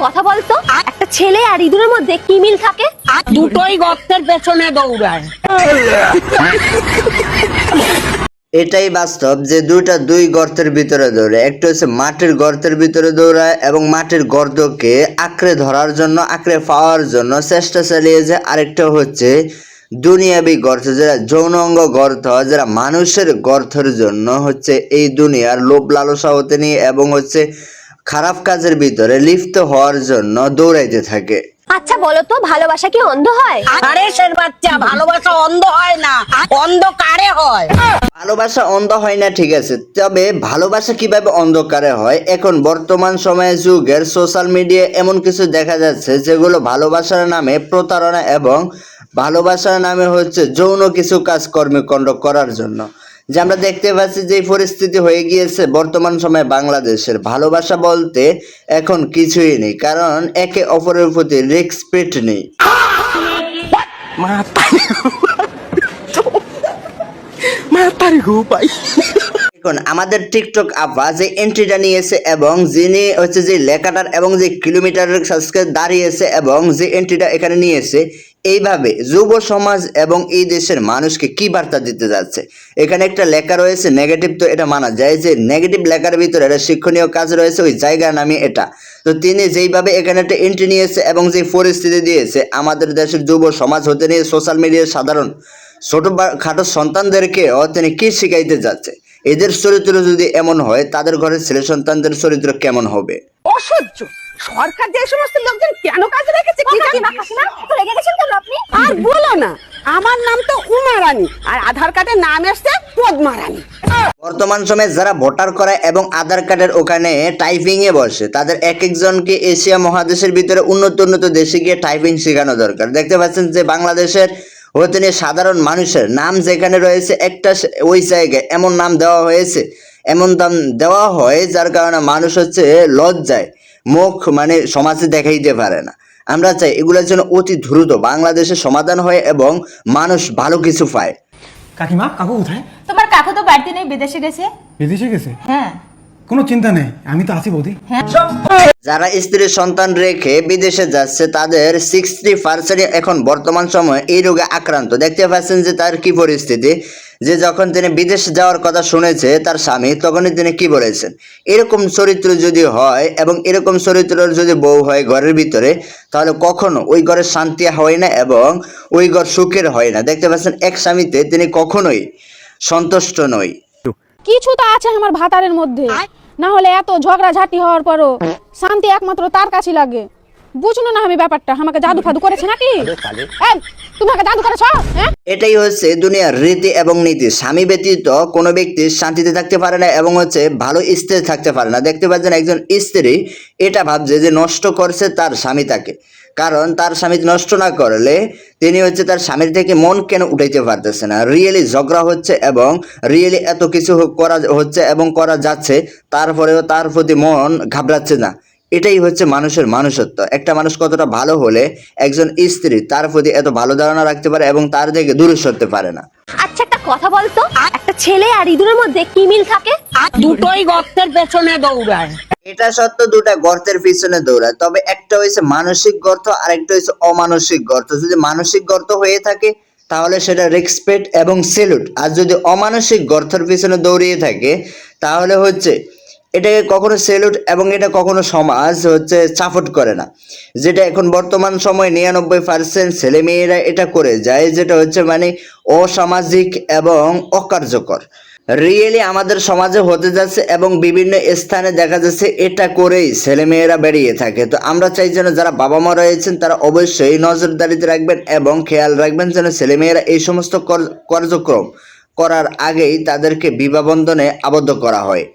কথা বলতো, একটা ছেলে আর ইঁদুরের মধ্যে কি মিল থাকে? দুটোই গর্তের পেছনে দৌড়ায়। এটাই বাস্তব যে দুই গর্তের ভিতরে দৌড়ে, একটা হচ্ছে মাটির গর্তের ভিতরে দৌড়ায় এবং মাটির গর্তকে আঁকড়ে ধরার জন্য, আঁকড়ে পাওয়ার জন্য চেষ্টা চালিয়ে যায়। আরেকটা হচ্ছে দুনিয়াবি গর্ত, যারা যৌন অঙ্গ গর্ত, যারা মানুষের গর্তের জন্য হচ্ছে এই দুনিয়ার লোভ লালসা হতে নিয়ে এবং হচ্ছে খারাপ কাজের ভিতরে লিপ্ত হওয়ার জন্য দৌড়াইতে থাকে। আচ্ছা বলো তো, ভালোবাসা কি অন্ধ হয়? আরে সের বাচ্চা, ভালোবাসা অন্ধ হয় না, অন্ধকারে হয়। ভালোবাসা অন্ধ হয় না, ঠিক আছে, তবে ভালোবাসা কিভাবে অন্ধকারে হয়? এখন বর্তমান সময়ে যুগের সোশ্যাল মিডিয়া এমন কিছু দেখা যাচ্ছে যেগুলো ভালোবাসার নামে প্রতারণা এবং ভালোবাসার নামে হচ্ছে যৌন কিছু কাজকর্মকাণ্ড করার জন্য, যে আমরা দেখতে পাচ্ছি যে পরিস্থিতি হয়ে গিয়েছে বর্তমান সময়ে বাংলাদেশের। ভালোবাসা বলতে এখন কিছুই নেই, কারণ একে অপরের প্রতি রেসপেক্ট নেই। এখন আমাদের টিকটক আপা যে এন্ট্রিটা নিয়েছে এবং যিনি হচ্ছে যে লেখাটার এবং যে কিলোমিটারের সাথে দাঁড়িয়েছে এবং যে এন্ট্রিটা এখানে নিয়েছে, এইভাবে যুব সমাজ এবং এই দেশের মানুষকে কি বার্তা দিতে যাচ্ছে? এখানে একটা লেখা রয়েছে নেগেটিভ, তো এটা মানা যায় যে নেগেটিভ লেখার ভিতরে একটা শিক্ষণীয় কাজ রয়েছে, ওই জায়গার নামে এটা। তো তিনি যেইভাবে এখানে একটা এন্ট্রি নিয়েছে এবং যে পরিস্থিতি দিয়েছে, আমাদের দেশের যুব সমাজ হতে নিয়ে সোশ্যাল মিডিয়ার সাধারণ ছোট খাটো সন্তানদেরকেও তিনি কি শিখাইতে যাচ্ছে? এদের চরিত্র যদি এমন হয়, তাদের ঘরের ছেলে সন্তানদের চরিত্র কেমন হবে? অসহ্য! সরকার যে সমস্ত লোকজন কেন কাজে রেখেছে কি জানি না। রেগে গেছেন কেন আপনি? আর বলো না, আমার নাম তো উমা রানী আর আধার কার্ডের নাম এসছে পদ্মা রানী। বর্তমান সময়ে যারা ভোটার করায় এবং আধার কার্ডের ওখানে টাইপিং এ বসে, তাদের এক একজনকে এশিয়া মহাদেশের ভিতরে উন্নত দেশে গিয়ে টাইপিং শেখানো দরকার। দেখতে পাচ্ছেন যে বাংলাদেশের হতে নিয়ে সাধারণ মানুষের নাম যেখানে রয়েছে, একটা ওই জায়গায় এমন নাম দেওয়া হয়েছে, এমন নাম দেওয়া হয় যার কারণে মানুষ হচ্ছে লজ্জায় মুখ সমাজে দেখাইতে পারে না। আমরা চাই এগুলোর জন্য অতি দ্রুত বাংলাদেশে সমাধান হয় এবং মানুষ ভালো কিছু পায়। কাকিমা, কাকু কোথায়? তোমার কাকু তো বাড়িতে নেই, বিদেশে গেছে। বিদেশে গেছে? হ্যাঁ। কোনো চিন্তা নেই, আমি তো আছি বৌদি। যারা স্ত্রী সন্তান রেখে বিদেশে যাচ্ছে, তাদের 60% এখন বর্তমান সময়ে এই রোগে আক্রান্ত। দেখতে পাচ্ছেন যে তার কি পরিস্থিতি, যে যখন তিনি বিদেশে যাওয়ার কথা শুনেছে তার স্বামী, তখনই তিনি কি বলেছেন? এরকম চরিত্র যদি হয় এবং এরকম চরিত্রের যদি বউ হয় ঘরের ভিতরে, তাহলে কখনো ওই ঘরের শান্তি হয় না এবং ওই ঘর সুখের হয় না। দেখতে পাচ্ছেন এক স্বামীতে তিনি কখনোই সন্তুষ্ট নয়। কিছু তো আছে আমার ভাতারের মধ্যে, না হলে এত ঝগড়াঝাটি হওয়ার পরও শান্তি একমাত্র তার কাছে লাগে। বুঝলো না আমি ব্যাপারটা? আমাকে জাদু ফাদু করেছে নাকি? তোমাকে জাদু করেছো? এটাই হচ্ছে দুনিয়ার রীতি এবং নীতি। স্বামী ব্যতীত কোনো ব্যক্তি শান্তিতে থাকতে পারে না এবং হচ্ছে ভালো স্ত্রী থাকতে পারে না। দেখতে পাচ্ছেন একজন স্ত্রী এটা ভাবছে যে নষ্ট করছে তার স্বামী তাকে, কারণ তার স্বামী নষ্ট না করলে তিনি হচ্ছে তার স্বামীর থেকে মন কেন উঠাইতে পারতেছে না। রিয়েলি ঝগড়া হচ্ছে এবং রিয়েলি এত কিছু করা হচ্ছে এবং করা যাচ্ছে, তারপরেও তার প্রতি মন ঘাবড়াচ্ছে না। এটাই হচ্ছে মানুষের মানুষত্ব। একটা মানুষ কতটা ভালো হলে একজন স্ত্রী তার প্রতি এত ভালো ধারণা রাখতে পারে এবং তার থেকে দূরে সরতে পারে না। আচ্ছা একটা কথা বলতো, একটা ছেলে আর ইঁদুরের মধ্যে কি মিল থাকে? দুটোই গর্তের পেছনে দৌড়ায়। এটা সত্য, দুটা গর্তের পিছনে দৌড়ায়, তবে একটা হচ্ছে মানসিক গর্ত আর একটা হচ্ছে অমানসিক গর্ত। যদি মানসিক গর্ত হয়ে থাকে তাহলে সেটা রেসপেক্ট এবং সেলুট, আর যদি অমানসিক গর্তের পিছনে দৌড়িয়ে থাকে তাহলে হচ্ছে এটাকে কখনো সেলুট এবং এটা কখনো সমাজ হচ্ছে সাপোর্ট করে না। যেটা এখন বর্তমান সময়ে 99% ছেলেমেয়েরা এটা করে যায়, যেটা হচ্ছে অসামাজিক এবং অকার্যকর। রিয়েলি আমাদের সমাজে হতে যাচ্ছে এবং বিভিন্ন স্থানে দেখা যাচ্ছে এটা করেই ছেলেমেয়েরা বেরিয়ে থাকে। তো আমরা চাই যেন যারা বাবা মা রয়েছেন তারা অবশ্যই নজরদারিতে রাখবেন এবং খেয়াল রাখবেন যেন ছেলেমেয়েরা এই সমস্ত কার্যক্রম করার আগেই তাদেরকে বিবাহ বন্ধনে আবদ্ধ করা হয়।